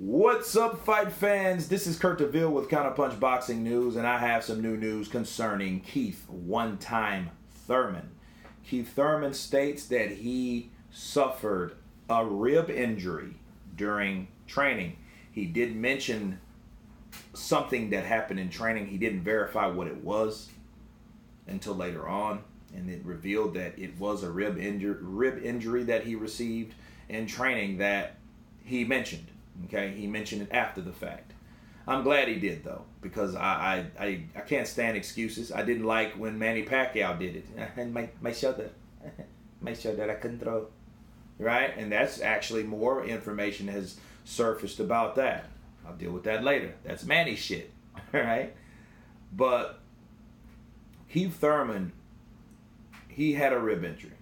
What's up, fight fans? This is Kurt DeVille with Counterpunch Boxing News, and I have some new news concerning Keith one-time Thurman. Keith Thurman states that he suffered a rib injury during training. He did mention something that happened in training. He didn't verify what it was until later on, and it revealed that it was a rib injury that he received in training that he mentioned. Okay, he mentioned it after the fact. I'm glad he did, though, because I can't stand excuses. I didn't like when Manny Pacquiao did it. And my shoulder that I couldn't throw, right? And that's actually more information has surfaced about that. I'll deal with that later. That's Manny shit, right? But Keith Thurman, he had a rib injury.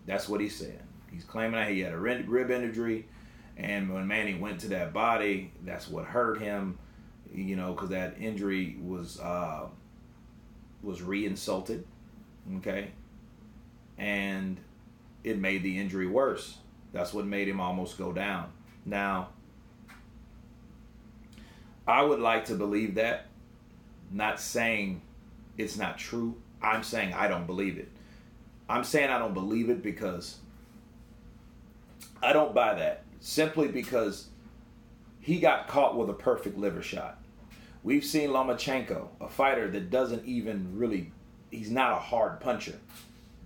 That's what he said. He's claiming that he had a rib injury. And when Manny went to that body, that's what hurt him, you know, because that injury was re-insulted, okay? And it made the injury worse. That's what made him almost go down. Now, I would like to believe that. Not saying it's not true. I'm saying I don't believe it. I'm saying I don't believe it because I don't buy that. Simply because he got caught with a perfect liver shot. We've seen Lomachenko, a fighter that doesn't even really, he's not a hard puncher,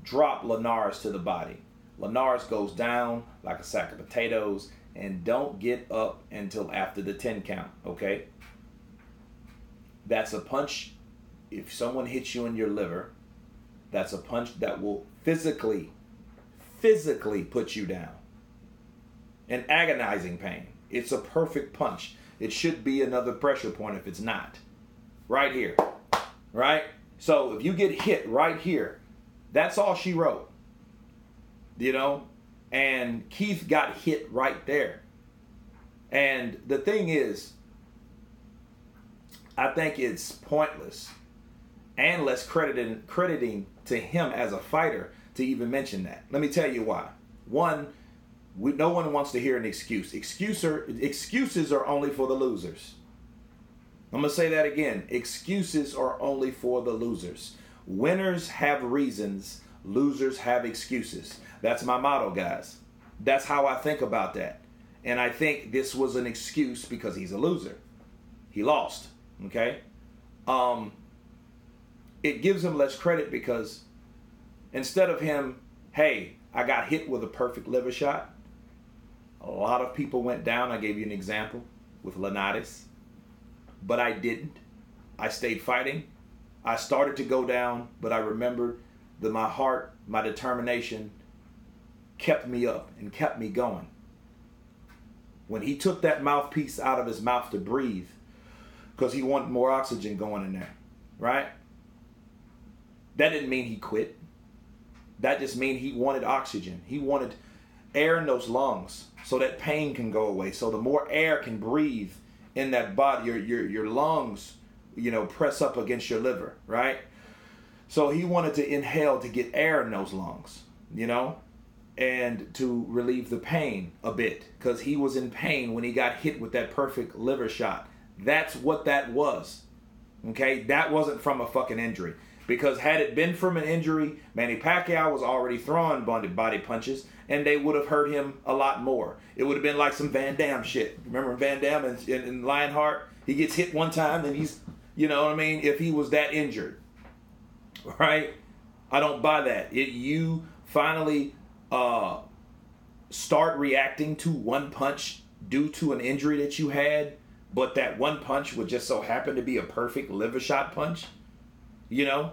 drop Linares to the body. Linares goes down like a sack of potatoes and don't get up until after the 10 count, okay? That's a punch. If someone hits you in your liver, that's a punch that will physically put you down. And agonizing pain. It's a perfect punch. It should be another pressure point if it's not. Right here. Right? So if you get hit right here, that's all she wrote. You know? And Keith got hit right there. And the thing is, I think it's pointless and less crediting to him as a fighter to even mention that. Let me tell you why. One, no one wants to hear an excuse. Excuses are only for the losers. I'm going to say that again. Excuses are only for the losers. Winners have reasons. Losers have excuses. That's my motto, guys. That's how I think about that. And I think this was an excuse because he's a loser. He lost. Okay? It gives him less credit because instead of him, hey, I got hit with a perfect liver shot. A lot of people went down. I gave you an example with Linares. But I didn't. I stayed fighting. I started to go down, but I remembered that my heart, my determination kept me up and kept me going. When he took that mouthpiece out of his mouth to breathe, because he wanted more oxygen going in there, right? That didn't mean he quit. That just means he wanted oxygen. He wanted air in those lungs so that pain can go away. So the more air can breathe in that body, your lungs, you know, press up against your liver, right? So he wanted to inhale to get air in those lungs, you know, and to relieve the pain a bit because he was in pain when he got hit with that perfect liver shot. That's what that was, okay? That wasn't from a fucking injury. Because had it been from an injury, Manny Pacquiao was already throwing body punches, and they would have hurt him a lot more. It would have been like some Van Damme shit. Remember Van Damme in Lionheart? He gets hit one time, and he's, you know what I mean? If he was that injured, right? I don't buy that. You finally start reacting to one punch due to an injury that you had, but that one punch would just so happen to be a perfect liver shot punch. You know,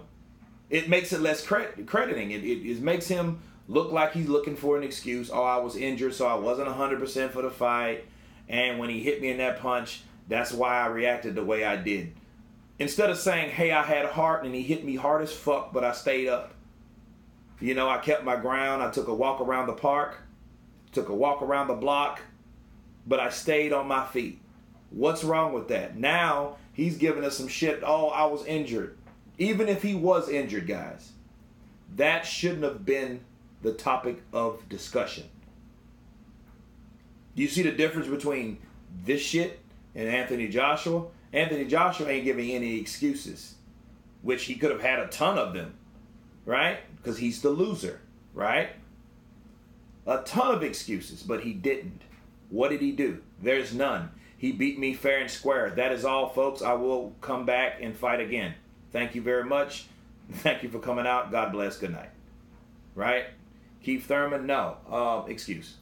it makes it less crediting. It makes him look like he's looking for an excuse. Oh, I was injured, so I wasn't 100% for the fight. And when he hit me in that punch, that's why I reacted the way I did. Instead of saying, hey, I had heart and he hit me hard as fuck, but I stayed up. You know, I kept my ground. I took a walk around the park, took a walk around the block, but I stayed on my feet. What's wrong with that? Now he's giving us some shit. Oh, I was injured. Even if he was injured, guys, that shouldn't have been the topic of discussion. Do you see the difference between this shit and Anthony Joshua ain't giving any excuses, which he could have had a ton of them, right? Because he's the loser, right? A ton of excuses, but he didn't. What did he do? There's none. He beat me fair and square. That is all, folks. I will come back and fight again. Thank you very much. Thank you for coming out. God bless. Good night. Right? Keith Thurman, no. Excuse.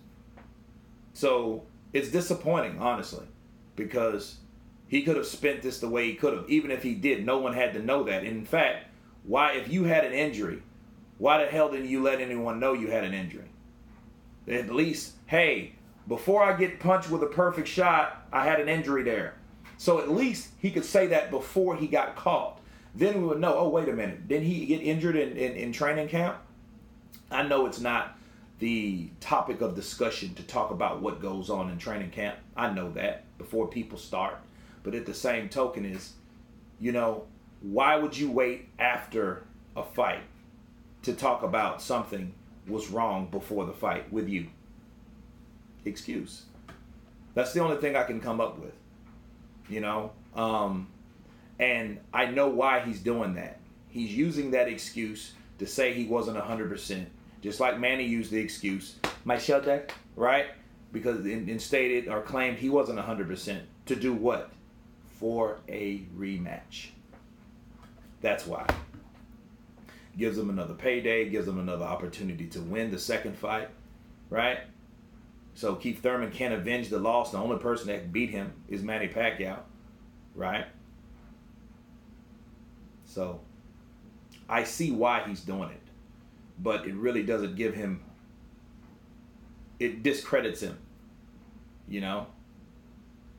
So it's disappointing, honestly, because he could have spent this the way he could have. Even if he did, no one had to know that. In fact, why, if you had an injury, why the hell didn't you let anyone know you had an injury? At least, hey, before I get punched with a perfect shot, I had an injury there. So at least he could say that before he got caught. Then we would know, oh, wait a minute. Didn't he get injured in training camp? I know it's not the topic of discussion to talk about what goes on in training camp. I know that before people start. But at the same token is, you know, why would you wait after a fight to talk about something was wrong before the fight with you? Excuse. That's the only thing I can come up with, you know. And I know why he's doing that. He's using that excuse to say he wasn't 100%. Just like Manny used the excuse, my shoulder, right? Because and stated or claimed he wasn't 100%. To do what? For a rematch. That's why. Gives him another payday, gives him another opportunity to win the second fight, right? So Keith Thurman can't avenge the loss. The only person that can beat him is Manny Pacquiao, right? So I see why he's doing it, but it really doesn't give him, it discredits him, you know?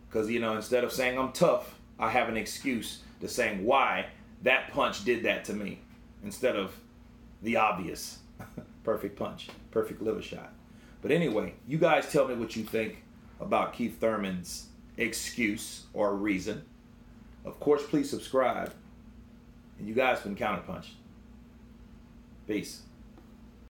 Because, you know, instead of saying I'm tough, I have an excuse to saying why that punch did that to me, instead of the obvious perfect punch, perfect liver shot. But anyway, you guys tell me what you think about Keith Thurman's excuse or reason. Of course, please subscribe. And you guys been Counterpunched. Peace.